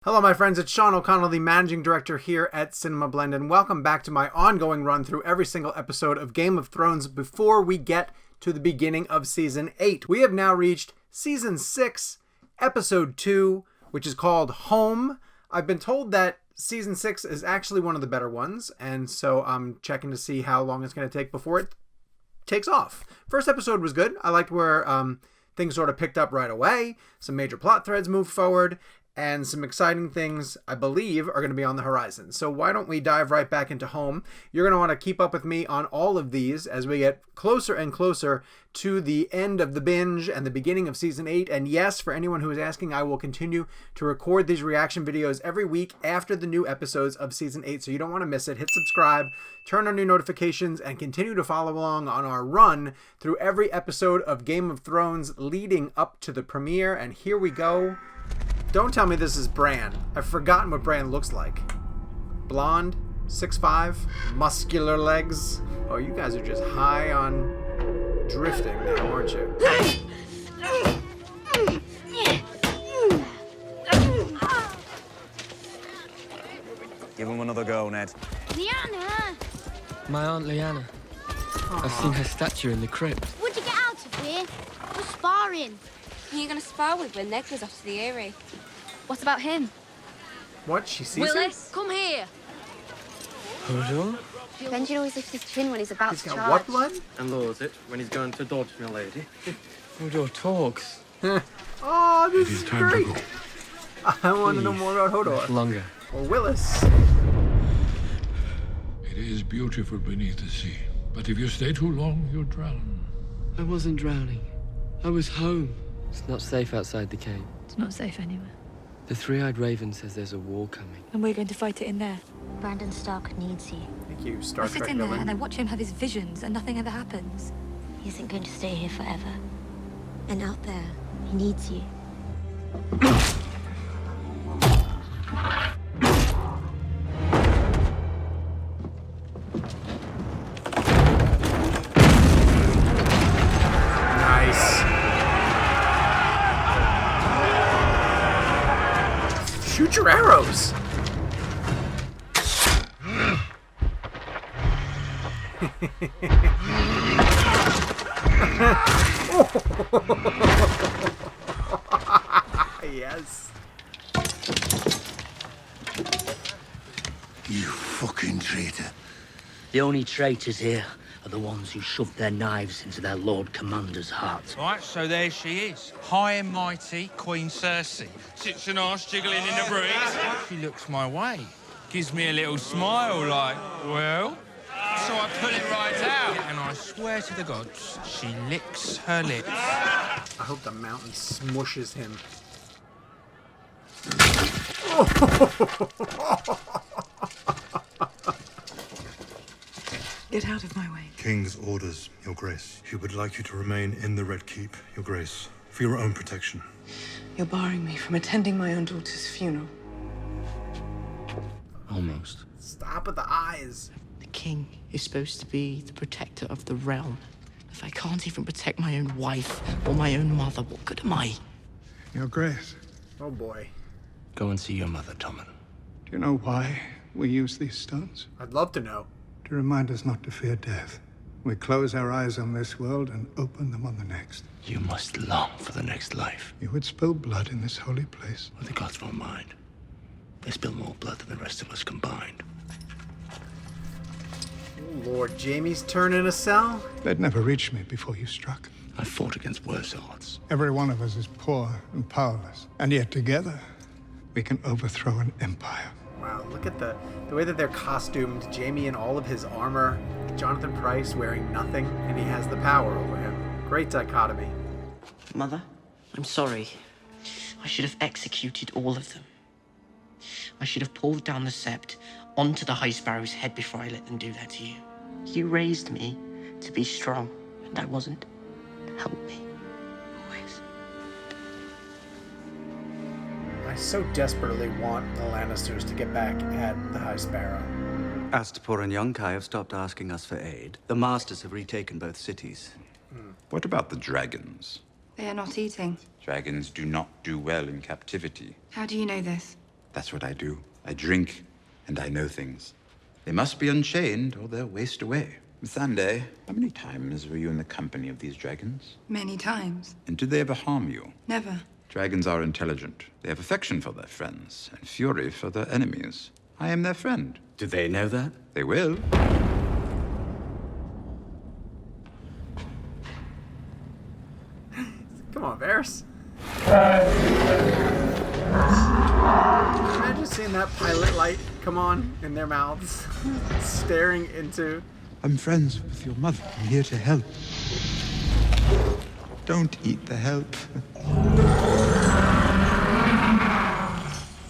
Hello my friends, it's Sean O'Connell, the Managing Director here at CinemaBlend, and welcome back to my ongoing run through every single episode of Game of Thrones before we get to the beginning of Season 8. We have now reached Season 6, Episode 2, which is called Home. I've been told that Season 6 is actually one of the better ones, and so I'm checking to see how long it's going to take before it takes off. First episode was good. I liked where things sort of picked up right away. Some major plot threads moved forward. And some exciting things, I believe, are going to be on the horizon. So why don't we dive right back into Home? You're going to want to keep up with me on all of these as we get closer and closer to the end of the binge and the beginning of Season 8. And yes, for anyone who is asking, I will continue to record these reaction videos every week after the new episodes of Season 8. So you don't want to miss it. Hit subscribe, turn on new notifications, and continue to follow along on our run through every episode of Game of Thrones leading up to the premiere. And here we go. Don't tell me this is Bran. I've forgotten what Bran looks like. Blonde, 6'5", muscular legs. Oh, you guys are just high on drifting now, aren't you? Give him another go, Ned. Lyanna! My Aunt Lyanna. I've seen her statue in the crypt. Would you get out of here? We're sparring. Who are you going to spar with when Ned goes off to the Eyrie? What about him? What? She sees Willis, come here. Hodor? Benji always lifts his chin when he's about He's to got charge. what blood? And lowers it when he's going to dodge, my lady. Hodor talks. Oh, this is great. I want to know more about Hodor. Longer. Or Willis. It is beautiful beneath the sea, but if you stay too long, you'll drown. I wasn't drowning. I was home. It's not safe outside the cave. It's not safe anywhere. The three-eyed raven says there's a war coming. And we're going to fight it in there. Brandon Stark needs you. Thank you, Star I sit Trek in there villain. and I watch him have his visions and nothing ever happens. He isn't going to stay here forever. And out there, he needs you. Nice. Shoot your arrows. Yes. You fucking traitor. The only traitors here are the ones who shoved their knives into their Lord Commander's heart. Right, so there she is. High and mighty Queen Cersei. Sits an arse jiggling in the breeze. She looks my way. Gives me a little smile like, well... So I pull it right out, and I swear to the gods, she licks her lips. I hope the mountain smushes him. Get out of my way. King's orders, Your Grace. He would like you to remain in the Red Keep, Your Grace, for your own protection. You're barring me from attending my own daughter's funeral. Almost. Stop with the eyes. The king is supposed to be the protector of the realm. If I can't even protect my own wife or my own mother, what good am I? Your Grace, Oh boy. Go and see your mother, Tommen. do you know why we use these stones? I'd love to know. To remind us not to fear death. We close our eyes on this world and open them on the next. You must long for the next life. You would spill blood in this holy place. Well, the gods won't mind. They spill more blood than the rest of us combined. Oh, Lord, Jaime's turn in a cell? They'd never reach me before you struck. I fought against worse odds. Every one of us is poor and powerless. And yet together, we can overthrow an empire. Wow, look at the way that they're costumed. Jaime in all of his armor. Jonathan Pryce wearing nothing, and he has the power over him. Great dichotomy. Mother, I'm sorry. I should have executed all of them. I should have pulled down the sept onto the High Sparrow's head before I let them do that to you. You raised me to be strong, and I wasn't. Help me. Always. I so desperately want the Lannisters to get back at the High Sparrow. Astapor and Yonkai have stopped asking us for aid. The Masters have retaken both cities. What about the dragons? They are not eating. Dragons do not do well in captivity. How do you know this? That's what I do. I drink, and I know things. They must be unchained, or they'll waste away. Sunday, how many times were you in the company of these dragons? Many times. And did they ever harm you? Never. Dragons are intelligent. They have affection for their friends, and fury for their enemies. I am their friend. Do they know that? They will. Come on, Varys. Imagine seeing that pilot light come on in their mouths, staring into... I'm friends with your mother. I'm here to help. Don't eat the help.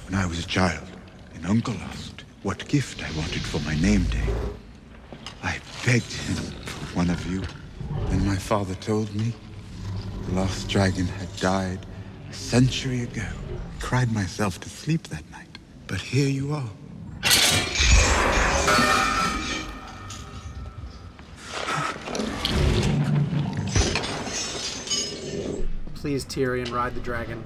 When I was a child, an uncle asked what gift I wanted for my name day. I begged him for one of you. Then my father told me the last dragon had died a century ago. I cried myself to sleep that night. But here you are. Please, Tyrion, ride the dragon.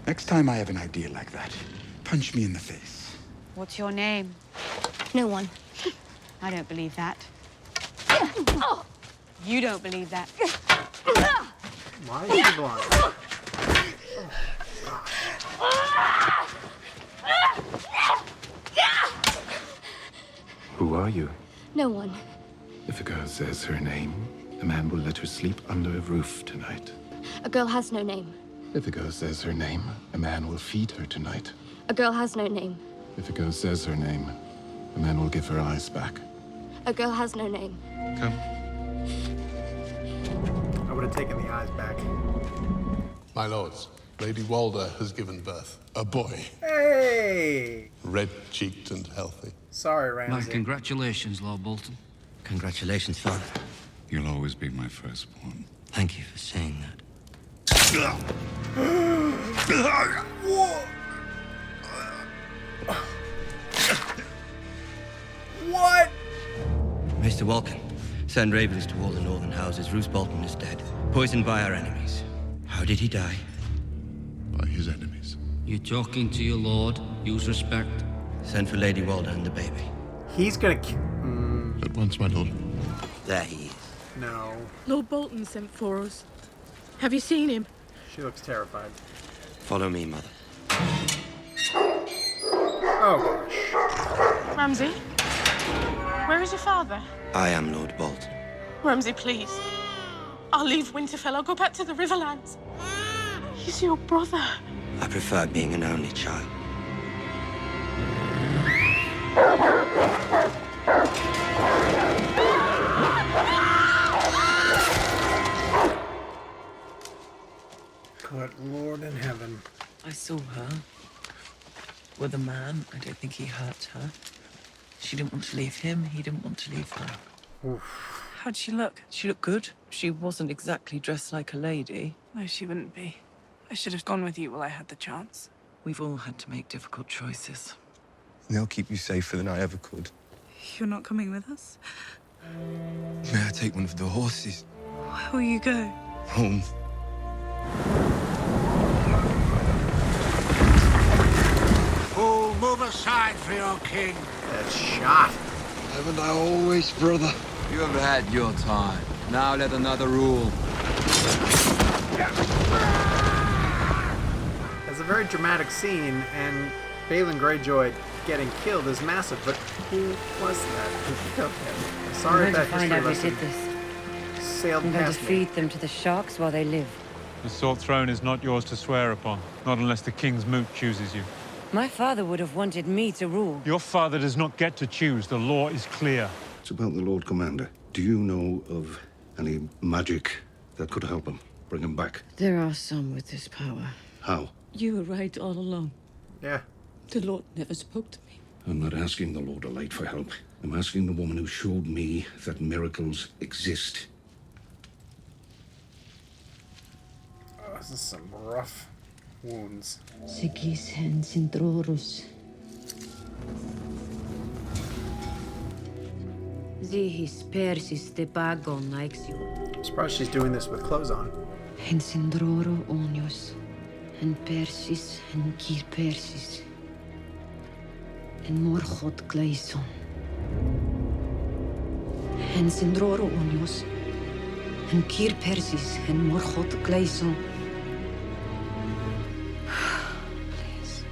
Next time I have an idea like that, punch me in the face. What's your name? No one. I don't believe that. You don't believe that. Why is he blind? Who are you? No one. If a girl says her name, a man will let her sleep under a roof tonight. A girl has no name. If a girl says her name, a man will feed her tonight. A girl has no name. If a girl says her name, a man will give her eyes back. A girl has no name. Come. I would have taken the eyes back. My lords, Lady Walder has given birth. A boy. Hey! Red-cheeked and healthy. Sorry, My Ramsay. congratulations, Lord Bolton. Congratulations, Father. You'll always be my firstborn. Thank you for saying that. What? Mr. Walken, send ravens to all the northern houses. Roose Bolton is dead. Poisoned by our enemies. How did he die? By his enemies. You're talking to your lord. Use respect. Send for Lady Walder and the baby. He's gonna... At once, my lord. There he is. No. Lord Bolton sent for us. Have you seen him? She looks terrified. Follow me, Mother. Oh, gosh. Ramsay? Where is your father? I am Lord Bolton. Ramsay, please. I'll leave Winterfell. I'll go back to the Riverlands. He's your brother. I prefer being an only child. Good Lord in heaven. I saw her with a man. I don't think he hurt her. She didn't want to leave him. He didn't want to leave her. Oof. How'd she look? She looked good. She wasn't exactly dressed like a lady. No, she wouldn't be. I should have gone with you while I had the chance. We've all had to make difficult choices. They'll keep you safer than I ever could. You're not coming with us? May I take one of the horses? Where will you go? Home. Fool, move aside for your king. That shot. Haven't I always, brother? You have had your time. Now let another rule. It's a very dramatic scene, and Balin Greyjoy getting killed is massive, but who was that who killed him? Sorry I'm if going to that find out who history did lesson this. sailed I'm going to past me. feed them to the sharks while they live. The Sword Throne is not yours to swear upon, not unless the King's Moot chooses you. My father would have wanted me to rule. Your father does not get to choose. The law is clear. It's about the Lord Commander. Do you know of any magic that could help him? Bring him back? There are some with this power. How? You were right all along. Yeah. The Lord never spoke to me. I'm not asking the Lord of Light for help. I'm asking the woman who showed me that miracles exist. Oh, this is some rough wounds. Sigis hen sintrorus. Zihis persis te pagon I'm surprised she's doing this with clothes on. En Sindroro onios, en Persis, en Kir Persis, en Morgot Gleison. En Sindroro onios, en Kir Persis, en Morgot Gleison. Please.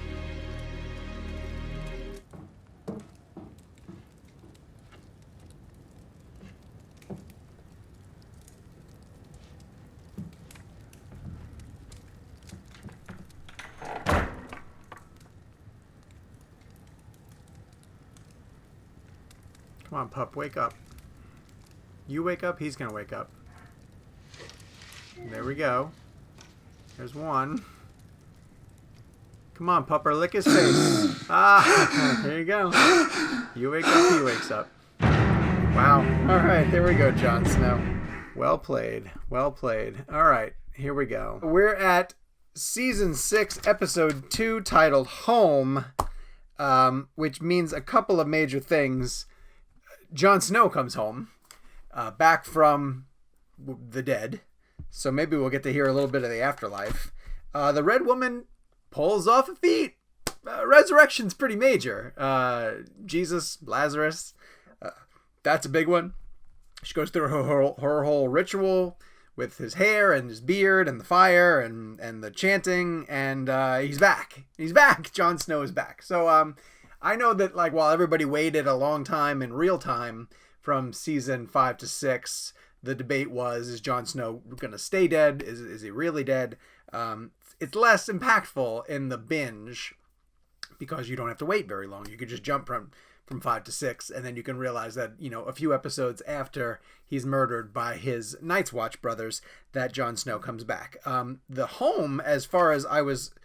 Come on, pup, wake up. You wake up, he's gonna wake up. There we go. There's one. Come on, pupper, lick his face. Ah, there you go. You wake up, he wakes up. Wow. All right, there we go, Jon Snow. Well played. Well played. All right, here we go. We're at Season 6, Episode 2, titled Home, which means a couple of major things. Jon Snow comes home, back from the dead, so maybe we'll get to hear a little bit of the afterlife. The Red Woman pulls off a feat. Resurrection's pretty major. Jesus, Lazarus, that's a big one. She goes through her whole ritual with his hair and his beard and the fire and the chanting, and he's back. He's back. Jon Snow is back. So I know that, like, while everybody waited a long time in real time from season 5 to 6, the debate was, is Jon Snow going to stay dead? Is he really dead? It's less impactful in the binge because you don't have to wait very long. You could just jump from 5 to 6, and then you can realize that, you know, a few episodes after he's murdered by his Night's Watch brothers, that Jon Snow comes back. The home, as far as I was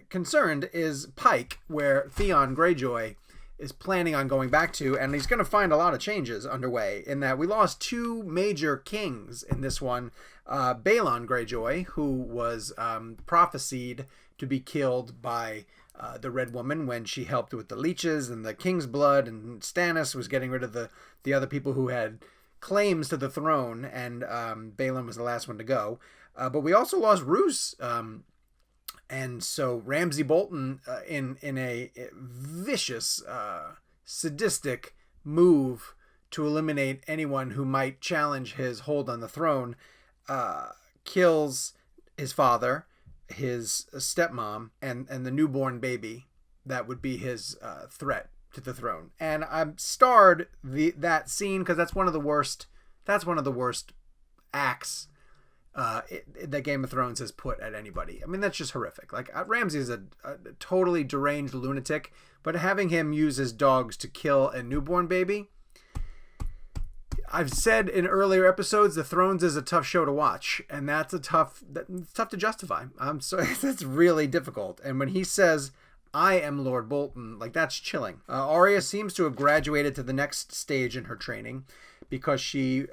concerned, is Pike, where Theon Greyjoy is planning on going back to, and he's going to find a lot of changes underway in that we lost two major kings in this one. Balon Greyjoy, who was prophesied to be killed by the Red Woman when she helped with the leeches and the King's Blood, and Stannis was getting rid of the other people who had claims to the throne, and Balon was the last one to go. But we also lost Roose, and so Ramsay Bolton, in a vicious, sadistic move to eliminate anyone who might challenge his hold on the throne, kills his father, his stepmom, and the newborn baby that would be his threat to the throne. And I starred that scene because that's one of the worst acts that Game of Thrones has put at anybody. I mean, that's just horrific. Like, Ramsay is a totally deranged lunatic, but having him use his dogs to kill a newborn baby, I've said in earlier episodes, The Thrones is a tough show to watch, and it's tough to justify. So that's really difficult. And when he says, "I am Lord Bolton," like, that's chilling. Arya seems to have graduated to the next stage in her training because she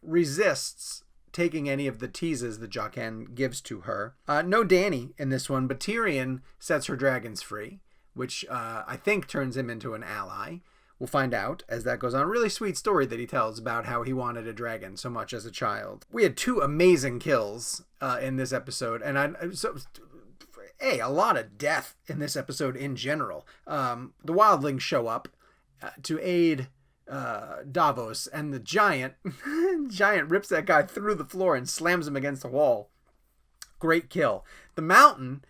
resists taking any of the teases that Jaqen gives to her. No Dany in this one, but Tyrion sets her dragons free, which I think turns him into an ally. We'll find out as that goes on. A really sweet story that he tells about how he wanted a dragon so much as a child. We had two amazing kills in this episode, and a lot of death in this episode in general. The wildlings show up to aid Davos, and the giant rips that guy through the floor and slams him against the wall. Great kill. The mountain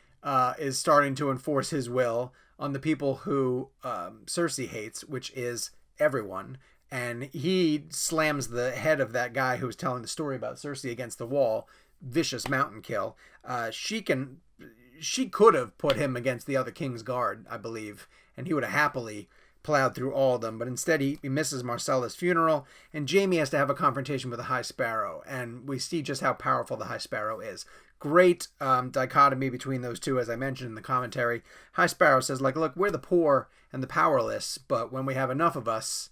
is starting to enforce his will on the people who Cersei hates, which is everyone, and he slams the head of that guy who was telling the story about Cersei against the wall. Vicious mountain kill. She could have put him against the other King's Guard, I believe, and he would have happily plowed through all of them, but instead he misses Marcella's funeral, and Jaime has to have a confrontation with the High Sparrow, and we see just how powerful the High Sparrow is. Great dichotomy between those two, as I mentioned in the commentary. High Sparrow says, like, look, we're the poor and the powerless, but when we have enough of us,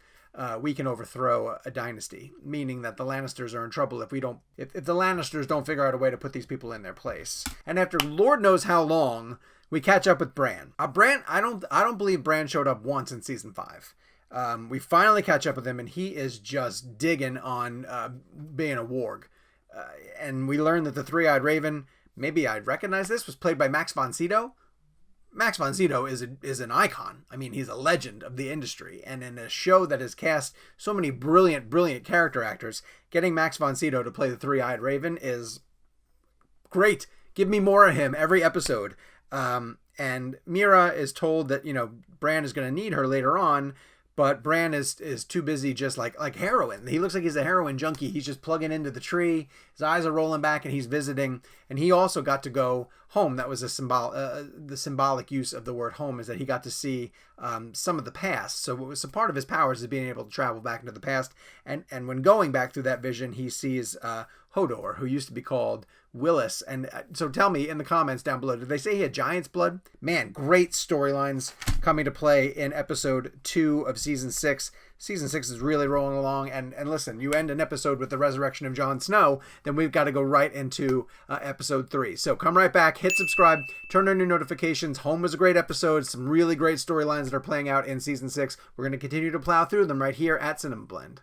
we can overthrow a dynasty, meaning that the Lannisters are in trouble if the Lannisters don't figure out a way to put these people in their place. And after Lord knows how long, we catch up with Bran. Bran, I don't believe Bran showed up once in season 5. We finally catch up with him, and he is just digging on being a warg. and we learn that the Three-Eyed Raven, maybe I'd recognize this, was played by Max von Sydow. Max von Sydow is an icon. I mean, he's a legend of the industry. And in a show that has cast so many brilliant character actors, getting Max von Sydow to play the Three-Eyed Raven is great. Give me more of him every episode. And Mira is told that, Bran is going to need her later on, but Bran is too busy just like heroin. He looks like he's a heroin junkie. He's just plugging into the tree. His eyes are rolling back and he's visiting. And he also got to go home. That was the symbolic use of the word home, is that he got to see some of the past. So what was a part of his powers is being able to travel back into the past. And when going back through that vision, he sees Hodor, who used to be called Willis. And so tell me in the comments down below, did they say he had giant's blood? Man, great storylines coming to play in episode 2 of season 6. Season 6 is really rolling along. And listen, you end an episode with the resurrection of Jon Snow, then we've got to go right into episode 3. So come right back, hit subscribe, turn on your notifications. Home was a great episode. Some really great storylines that are playing out in season 6. We're going to continue to plow through them right here at CinemaBlend.